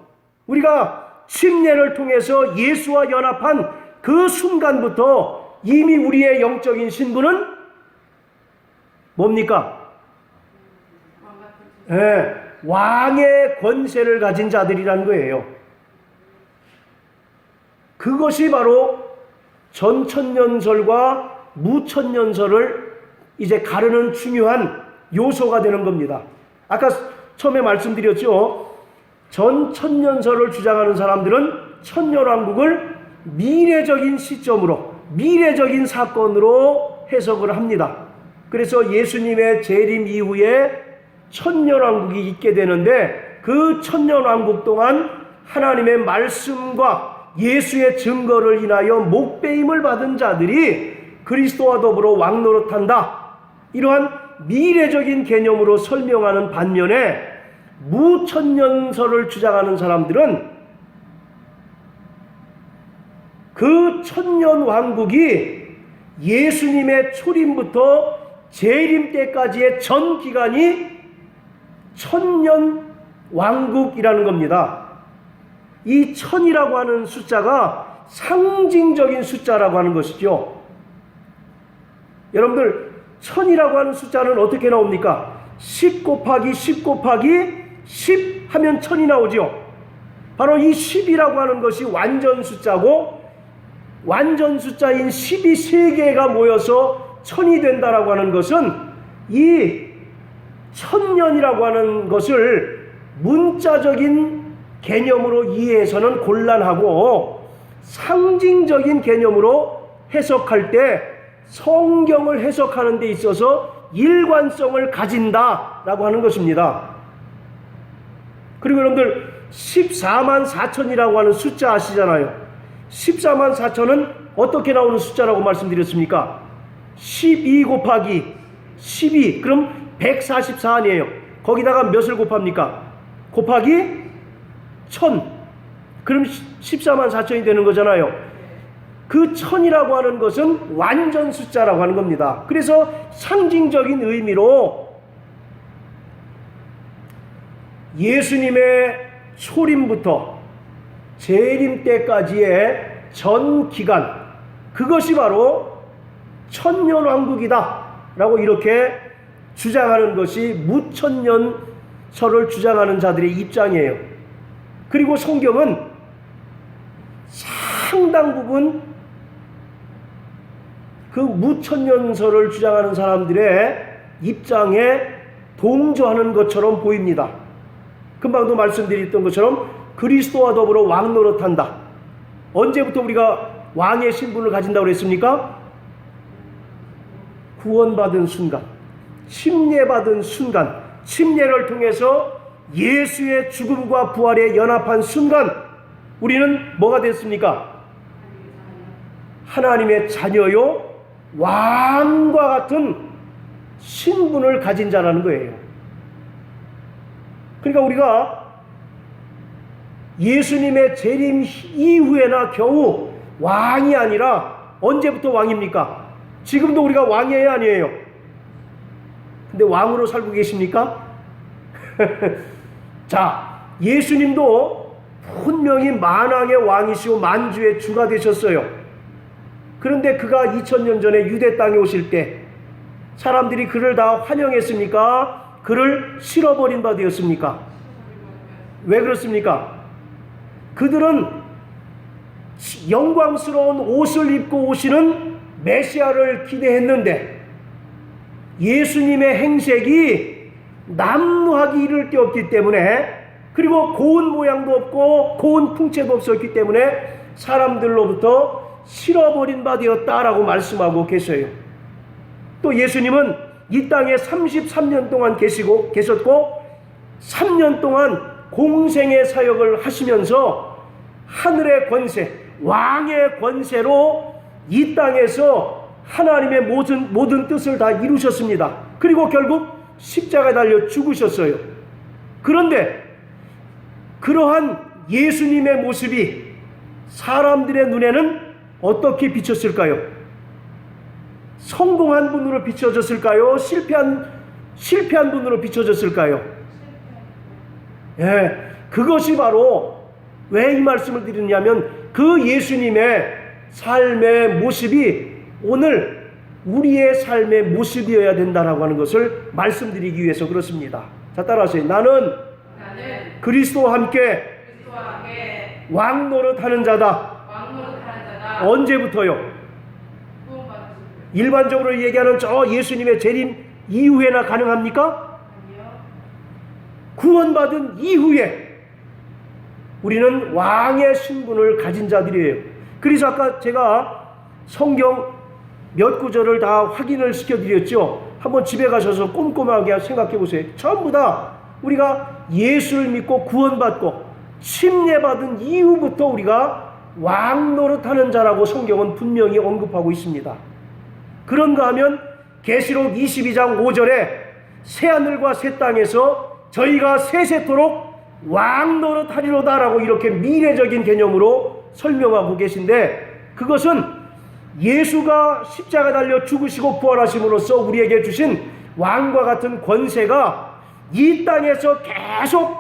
Speaker 1: 우리가 침례를 통해서 예수와 연합한 그 순간부터 이미 우리의 영적인 신분은 뭡니까? 왕의 권세를 가진 자들이라는 거예요. 그것이 바로 전천년설과 무천년설을 이제 가르는 중요한 요소가 되는 겁니다. 아까 처음에 말씀드렸죠. 전천년설을 주장하는 사람들은 천년왕국을 미래적인 시점으로, 미래적인 사건으로 해석을 합니다. 그래서 예수님의 재림 이후에 천년왕국이 있게 되는데 그 천년왕국 동안 하나님의 말씀과 예수의 증거를 인하여 목배임을 받은 자들이 그리스도와 더불어 왕노릇한다. 이러한 미래적인 개념으로 설명하는 반면에 무천년설을 주장하는 사람들은 그 천년 왕국이 예수님의 초림부터 재림 때까지의 전 기간이 천년 왕국이라는 겁니다. 이 천이라고 하는 숫자가 상징적인 숫자라고 하는 것이죠. 여러분들, 천이라고 하는 숫자는 어떻게 나옵니까? 10 곱하기 10 곱하기 10 하면 천이 나오죠. 바로 이 10이라고 하는 것이 완전 숫자고, 완전 숫자인 10이 3개가 모여서 천이 된다라고 하는 것은 이 천년이라고 하는 것을 문자적인 개념으로 이해해서는 곤란하고 상징적인 개념으로 해석할 때 성경을 해석하는 데 있어서 일관성을 가진다라고 하는 것입니다. 그리고 여러분들, 14만 4천이라고 하는 숫자 아시잖아요. 14만 4천은 어떻게 나오는 숫자라고 말씀드렸습니까? 12 곱하기 12, 그럼 144 아니에요. 거기다가 몇을 곱합니까? 곱하기 1000, 그럼 14만 4천이 되는 거잖아요. 그 1000이라고 하는 것은 완전 숫자라고 하는 겁니다. 그래서 상징적인 의미로 예수님의 초림부터 재림 때까지의 전 기간, 그것이 바로 천년왕국이다 라고 이렇게 주장하는 것이 무천년설을 주장하는 자들의 입장이에요. 그리고 성경은 상당 부분 그 무천년설을 주장하는 사람들의 입장에 동조하는 것처럼 보입니다. 금방도 말씀드렸던 것처럼 그리스도와 더불어 왕 노릇한다. 언제부터 우리가 왕의 신분을 가진다고 그랬습니까? 구원받은 순간, 침례받은 순간, 침례를 통해서 예수의 죽음과 부활에 연합한 순간 우리는 뭐가 됐습니까? 하나님의 자녀요, 왕과 같은 신분을 가진 자라는 거예요. 그러니까 우리가 예수님의 재림 이후에나 겨우 왕이 아니라 언제부터 왕입니까? 지금도 우리가 왕이에요, 아니에요? 근데 왕으로 살고 계십니까? 자, 예수님도 분명히 만왕의 왕이시고 만주의 주가 되셨어요. 그런데 그가 2000년 전에 유대 땅에 오실 때 사람들이 그를 다 환영했습니까? 그를 실어버린 바 되었습니까? 왜 그렇습니까? 그들은 영광스러운 옷을 입고 오시는 메시아를 기대했는데 예수님의 행색이 남루하기 이를 데 없기 때문에, 그리고 고운 모양도 없고 고운 풍채도 없었기 때문에 사람들로부터 실어버린 바 되었다라고 말씀하고 계셔요. 또 예수님은 이 땅에 33년 동안 계셨고 3년 동안 공생의 사역을 하시면서 하늘의 권세, 왕의 권세로 이 땅에서 하나님의 모든 뜻을 다 이루셨습니다. 그리고 결국 십자가에 달려 죽으셨어요. 그런데 그러한 예수님의 모습이 사람들의 눈에는 어떻게 비쳤을까요? 성공한 분으로 비춰졌을까요? 실패한 분으로 비춰졌을까요? 예, 그것이 바로 왜 이 말씀을 드리냐면 그 예수님의 삶의 모습이 오늘 우리의 삶의 모습이어야 된다라고 하는 것을 말씀드리기 위해서 그렇습니다. 자, 따라하세요. 나는 그리스도와 함께 왕 노릇하는 자다. 언제부터요? 일반적으로 얘기하는 저 예수님의 재림 이후에나 가능합니까? 구원받은 이후에 우리는 왕의 신분을 가진 자들이에요. 그래서 아까 제가 성경 몇 구절을 다 확인을 시켜드렸죠. 한번 집에 가셔서 꼼꼼하게 생각해 보세요. 전부 다 우리가 예수를 믿고 구원받고 침례받은 이후부터 우리가 왕 노릇하는 자라고 성경은 분명히 언급하고 있습니다. 그런가 하면 계시록 22장 5절에 새하늘과 새 땅에서 저희가 세세토록 왕 노릇하리로다라고 이렇게 미래적인 개념으로 설명하고 계신데, 그것은 예수가 십자가에 달려 죽으시고 부활하심으로써 우리에게 주신 왕과 같은 권세가 이 땅에서 계속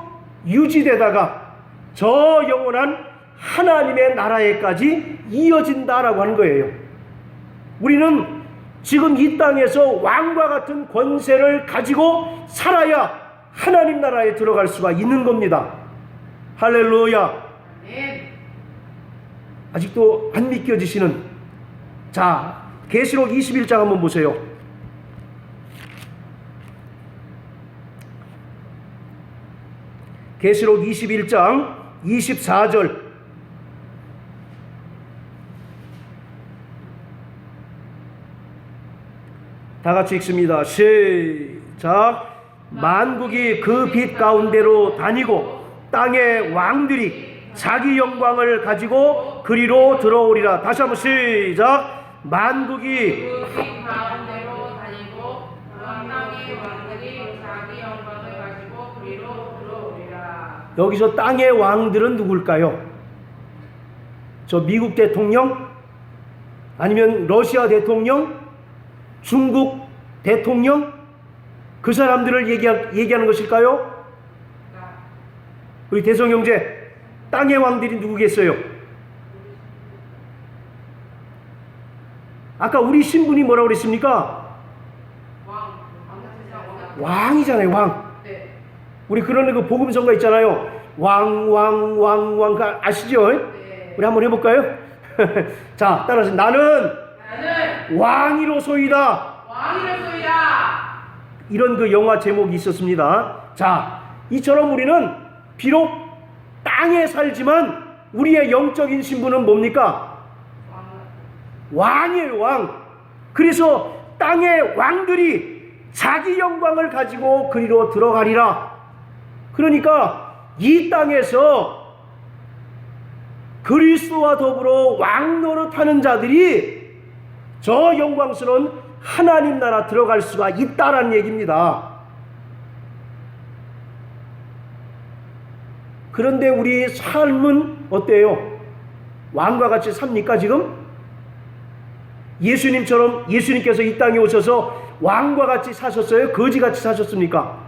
Speaker 1: 유지되다가 저 영원한 하나님의 나라에까지 이어진다라고 하는 거예요. 우리는 지금 이 땅에서 왕과 같은 권세를 가지고 살아야 하나님 나라에 들어갈 수가 있는 겁니다. 할렐루야. 아직도 안 믿겨지시는, 자, 계시록 21장 한번 보세요. 계시록 21장 24절. 다 같이 읽습니다. 시작. 만국이 그 빛 가운데로 다니고 땅의 왕들이 자기 영광을 가지고 그리로 들어오리라. 다시 한번 시작. 만국이
Speaker 2: 그 가운데로 다니고 땅의 왕들이 자기 영광을 가지고 그리로 들어오리라.
Speaker 1: 여기서 땅의 왕들은 누굴까요? 저 미국 대통령? 아니면 러시아 대통령? 중국 대통령? 그 사람들을 얘기하는 것일까요? 우리 대성 형제, 땅의 왕들이 누구겠어요? 아까 우리 신분이 뭐라고 그랬습니까? 왕이잖아요, 왕.
Speaker 2: 네.
Speaker 1: 우리 그런 그 복음성가 있잖아요. 왕 아시죠?
Speaker 2: 네.
Speaker 1: 우리 한번 해볼까요? 자, 따라서 나는 왕이로소이다.
Speaker 2: 왕이로소이다.
Speaker 1: 이런 그 영화 제목이 있었습니다. 자, 이처럼 우리는 비록 땅에 살지만 우리의 영적인 신분은 뭡니까? 왕이에요, 왕. 그래서 땅의 왕들이 자기 영광을 가지고 그리로 들어가리라. 그러니까 이 땅에서 그리스도와 더불어 왕 노릇하는 자들이 저 영광스러운 하나님 나라 들어갈 수가 있다라는 얘기입니다. 그런데 우리 삶은 어때요? 왕과 같이 삽니까 지금? 예수님처럼 예수님께서 이 땅에 오셔서 왕과 같이 사셨어요? 거지같이 사셨습니까?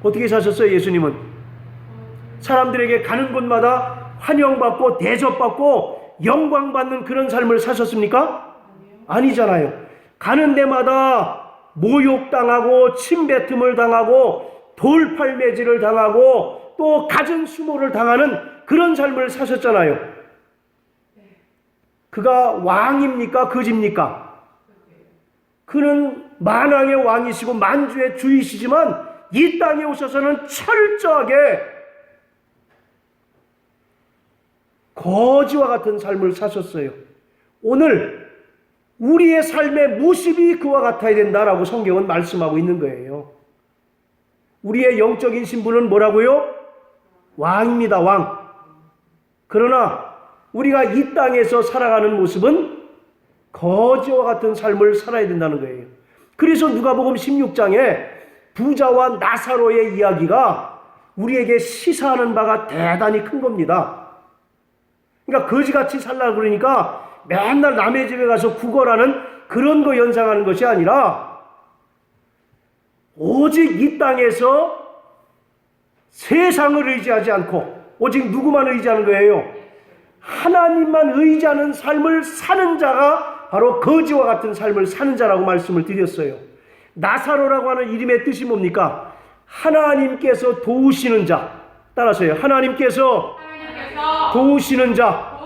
Speaker 1: 어떻게 사셨어요 예수님은? 사람들에게 가는 곳마다 환영받고 대접받고 영광받는 그런 삶을 사셨습니까? 아니잖아요. 가는 데마다 모욕당하고 침뱉음을 당하고 돌팔매질을 당하고 또 갖은 수모를 당하는 그런 삶을 사셨잖아요. 그가 왕입니까? 거지입니까? 그는 만왕의 왕이시고 만주의 주이시지만 이 땅에 오셔서는 철저하게 거지와 같은 삶을 사셨어요. 오늘 우리의 삶의 모습이 그와 같아야 된다라고 성경은 말씀하고 있는 거예요. 우리의 영적인 신분은 뭐라고요? 왕입니다, 왕. 그러나 우리가 이 땅에서 살아가는 모습은 거지와 같은 삶을 살아야 된다는 거예요. 그래서 누가복음 16장에 부자와 나사로의 이야기가 우리에게 시사하는 바가 대단히 큰 겁니다. 그러니까 거지같이 살라 그러니까 맨날 남의 집에 가서 구걸하는 그런 거 연상하는 것이 아니라 오직 이 땅에서 세상을 의지하지 않고 오직 누구만 의지하는 거예요? 하나님만 의지하는 삶을 사는 자가 바로 거지와 같은 삶을 사는 자라고 말씀을 드렸어요. 나사로라고 하는 이름의 뜻이 뭡니까? 하나님께서 도우시는 자. 따라서요. 하나님께서 도우시는 자.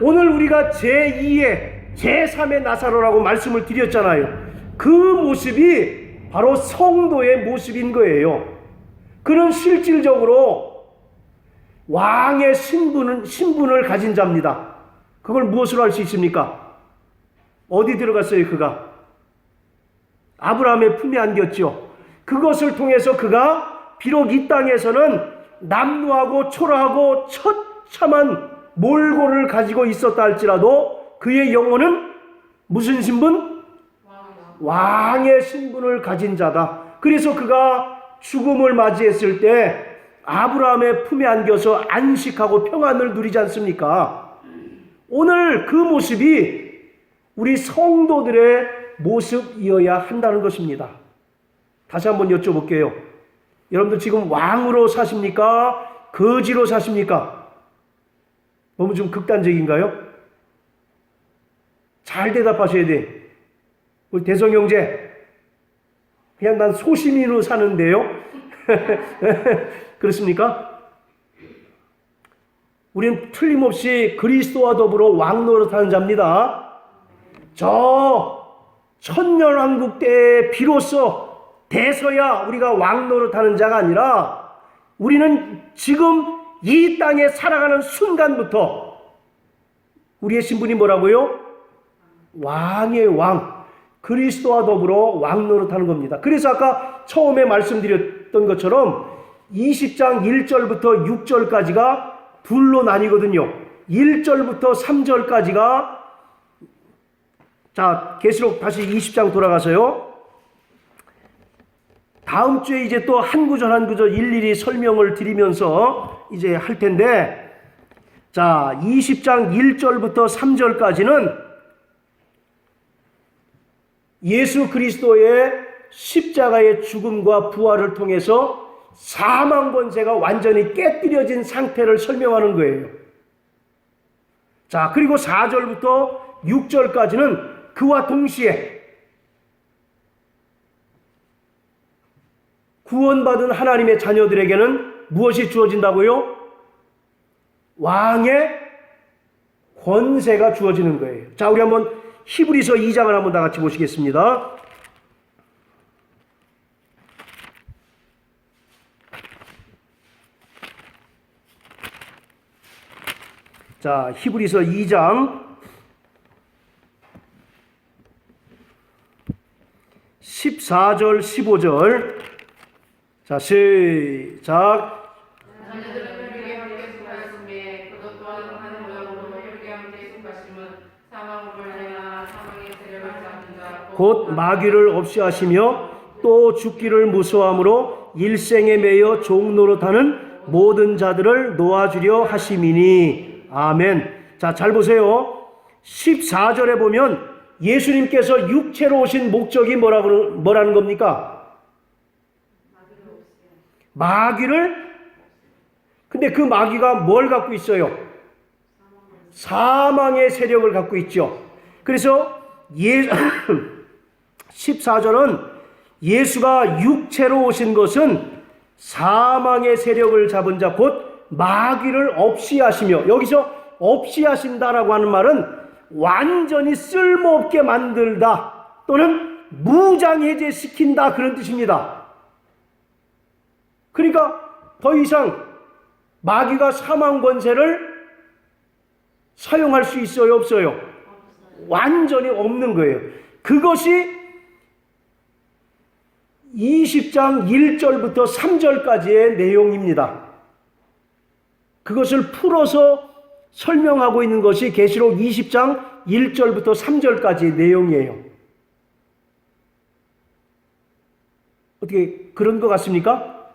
Speaker 1: 오늘 우리가 제2의 제3의 나사로라고 말씀을 드렸잖아요. 그 모습이 바로 성도의 모습인 거예요. 그는 실질적으로 왕의 신분을 가진 자입니다. 그걸 무엇으로 할 수 있습니까? 어디 들어갔어요 그가? 아브라함의 품에 안겼죠. 그것을 통해서 그가 비록 이 땅에서는 남루하고 초라하고 처참한 몰골을 가지고 있었다 할지라도 그의 영혼은 무슨 신분? 왕의 신분을 가진 자다. 그래서 그가 죽음을 맞이했을 때 아브라함의 품에 안겨서 안식하고 평안을 누리지 않습니까? 오늘 그 모습이 우리 성도들의 모습이어야 한다는 것입니다. 다시 한번 여쭤볼게요. 여러분들 지금 왕으로 사십니까? 거지로 사십니까? 너무 좀 극단적인가요? 잘 대답하셔야 돼. 우리 대성 형제, 그냥 난 소시민으로 사는데요. 그렇습니까? 우리는 틀림없이 그리스도와 더불어 왕 노릇하는 자입니다. 저 천년왕국 때에 비로소 돼서야 우리가 왕 노릇하는 자가 아니라 우리는 지금 이 땅에 살아가는 순간부터 우리의 신분이 뭐라고요? 왕의 왕, 그리스도와 더불어 왕 노릇하는 겁니다. 그래서 아까 처음에 말씀드렸던 것처럼 20장 1절부터 6절까지가 둘로 나뉘거든요. 1절부터 3절까지가, 자, 계시록 다시 20장 돌아가서요. 다음 주에 이제 또 한 구절 한 구절 일일이 설명을 드리면서 이제 할 텐데, 자, 20장 1절부터 3절까지는 예수 그리스도의 십자가의 죽음과 부활을 통해서 사망 권세가 완전히 깨뜨려진 상태를 설명하는 거예요. 자, 그리고 4절부터 6절까지는 그와 동시에 구원받은 하나님의 자녀들에게는 무엇이 주어진다고요? 왕의 권세가 주어지는 거예요. 자, 우리 한번 히브리서 2장을 한번 다 같이 보시겠습니다. 자, 히브리서 2장 14절 15절. 자, 시작.
Speaker 2: 자녀들은 혈육의 함께 속하였음에 그것 또한 하는 모양으로 혈육의 함께 속하심은 사망으로 말미암아 사망의 세력을 잡는 자
Speaker 1: 곧 마귀를 없이 하시며 또 죽기를 무서워함으로 일생에 매여 종노릇하는 모든 자들을 놓아주려 하심이니. 아멘. 자, 잘 보세요. 14절에 보면 예수님께서 육체로 오신 목적이 뭐라는 겁니까? 마귀를. 근데 그 마귀가 뭘 갖고 있어요? 사망의 세력을 갖고 있죠. 그래서 14절은 예수가 육체로 오신 것은 사망의 세력을 잡은 자 곧 마귀를 없이 하시며, 여기서 없이 하신다라고 하는 말은 완전히 쓸모없게 만들다 또는 무장해제시킨다, 그런 뜻입니다. 그러니까 더 이상 마귀가 사망 권세를 사용할 수 있어요, 없어요? 완전히 없는 거예요. 그것이 20장 1절부터 3절까지의 내용입니다. 그것을 풀어서 설명하고 있는 것이 계시록 20장 1절부터 3절까지의 내용이에요. 어떻게 그런 것 같습니까?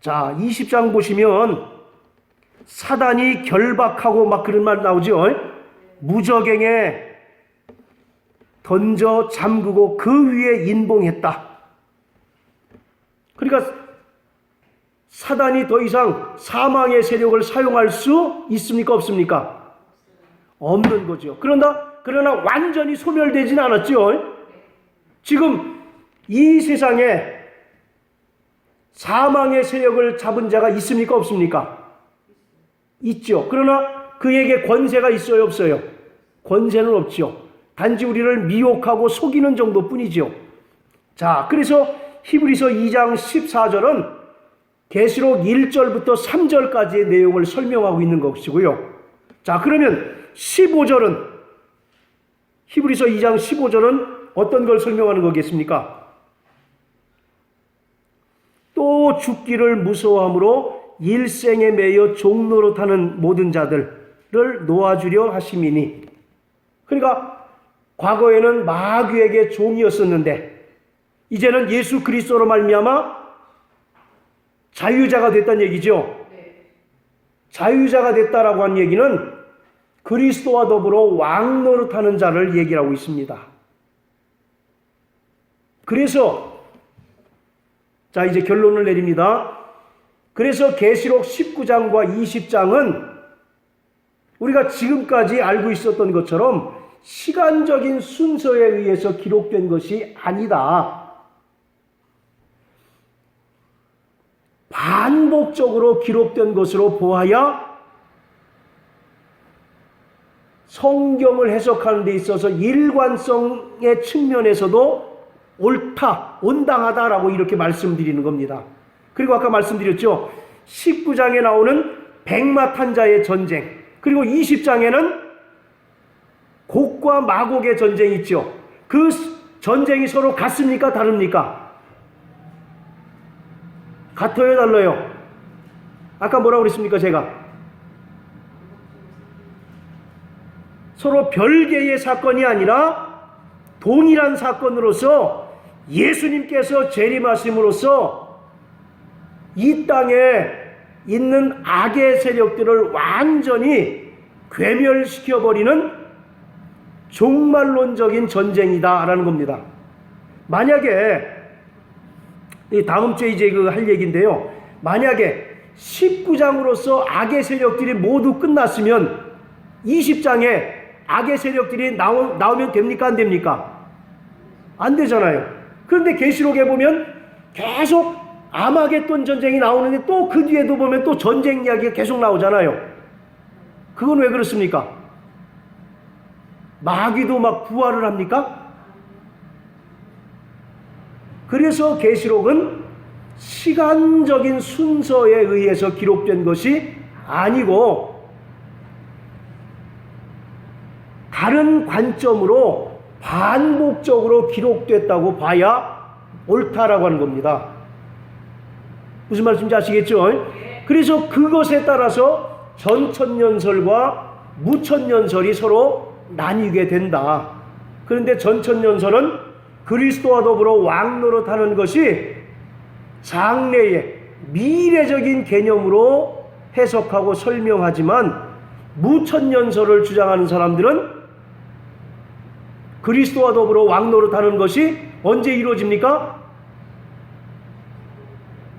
Speaker 1: 자, 20장 보시면 사단이 결박하고 막 그런 말 나오죠. 무저갱에 던져 잠그고 그 위에 인봉했다. 그러니까 사단이 더 이상 사망의 세력을 사용할 수 있습니까, 없습니까? 없는 거죠. 그러나 완전히 소멸되지는 않았죠. 지금 이 세상에 사망의 세력을 잡은 자가 있습니까, 없습니까? 있죠. 그러나 그에게 권세가 있어요, 없어요? 권세는 없죠. 단지 우리를 미혹하고 속이는 정도뿐이죠. 자, 그래서 히브리서 2장 14절은 계시록 1절부터 3절까지의 내용을 설명하고 있는 것이고요. 자, 그러면 15절은, 히브리서 2장 15절은 어떤 걸 설명하는 거겠습니까? 또 죽기를 무서워함으로 일생에 매여 종노릇하는 모든 자들을 놓아주려 하심이니. 그러니까 과거에는 마귀에게 종이었었는데 이제는 예수 그리스도로 말미암아 자유자가 됐다는 얘기죠. 자유자가 됐다라고 한 얘기는 그리스도와 더불어 왕노릇하는 자를 얘기하고 있습니다. 그래서 자, 이제 결론을 내립니다. 그래서 계시록 19장과 20장은 우리가 지금까지 알고 있었던 것처럼 시간적인 순서에 의해서 기록된 것이 아니다. 반복적으로 기록된 것으로 보아야 성경을 해석하는 데 있어서 일관성의 측면에서도 옳다, 온당하다라고 이렇게 말씀드리는 겁니다. 그리고 아까 말씀드렸죠. 19장에 나오는 백마탄자의 전쟁, 그리고 20장에는 곡과 마곡의 전쟁이 있죠. 그 전쟁이 서로 같습니까, 다릅니까? 같아요, 달라요? 아까 뭐라고 그랬습니까, 제가? 서로 별개의 사건이 아니라 동일한 사건으로서 예수님께서 재림하심으로써 이 땅에 있는 악의 세력들을 완전히 괴멸시켜버리는 종말론적인 전쟁이다라는 겁니다. 만약에 다음 주에 이제 할 얘기인데요. 만약에 19장으로서 악의 세력들이 모두 끝났으면 20장에 악의 세력들이 나오면 됩니까? 안 됩니까? 안 되잖아요. 그런데 계시록에 보면 계속 아마겟돈 전쟁이 나오는데 또 그 뒤에도 보면 또 전쟁 이야기가 계속 나오잖아요. 그건 왜 그렇습니까? 마귀도 막 부활을 합니까? 그래서 계시록은 시간적인 순서에 의해서 기록된 것이 아니고 다른 관점으로 반복적으로 기록됐다고 봐야 옳다라고 하는 겁니다. 무슨 말씀인지 아시겠죠? 그래서 그것에 따라서 전천년설과 무천년설이 서로 나뉘게 된다. 그런데 전천년설은 그리스도와 더불어 왕노릇하는 것이 장래의 미래적인 개념으로 해석하고 설명하지만 무천년설을 주장하는 사람들은 그리스도와 더불어 왕노릇하는 것이 언제 이루어집니까?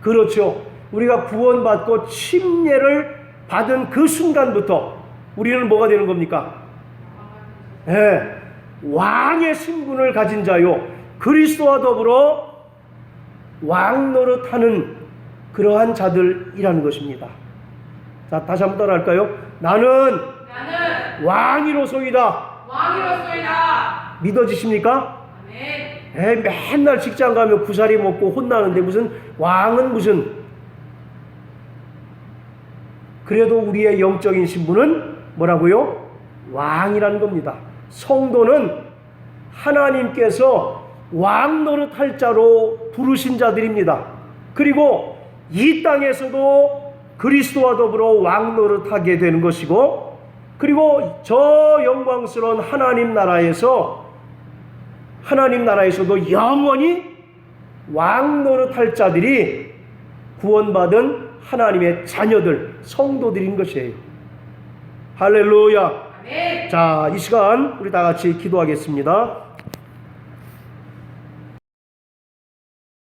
Speaker 1: 그렇죠. 우리가 구원받고 침례를 받은 그 순간부터 우리는 뭐가 되는 겁니까? 네, 왕의 신분을 가진 자요. 그리스도와 더불어 왕노릇하는 그러한 자들이라는 것입니다. 자, 다시 한번 따라할까요? 나는 왕이로소이다.
Speaker 2: 왕이로소이다.
Speaker 1: 믿어지십니까?
Speaker 2: 아멘.
Speaker 1: 맨날 직장 가면 구사리 먹고 혼나는데 무슨 왕은 무슨. 그래도 우리의 영적인 신분은 뭐라고요? 왕이라는 겁니다. 성도는 하나님께서 왕 노릇할 자로 부르신 자들입니다. 그리고 이 땅에서도 그리스도와 더불어 왕 노릇하게 되는 것이고, 그리고 저 영광스러운 하나님 나라에서도 영원히 왕 노릇할 자들이 구원받은 하나님의 자녀들, 성도들인 것이에요. 할렐루야.
Speaker 2: 아멘.
Speaker 1: 자, 이 시간 우리 다 같이 기도하겠습니다.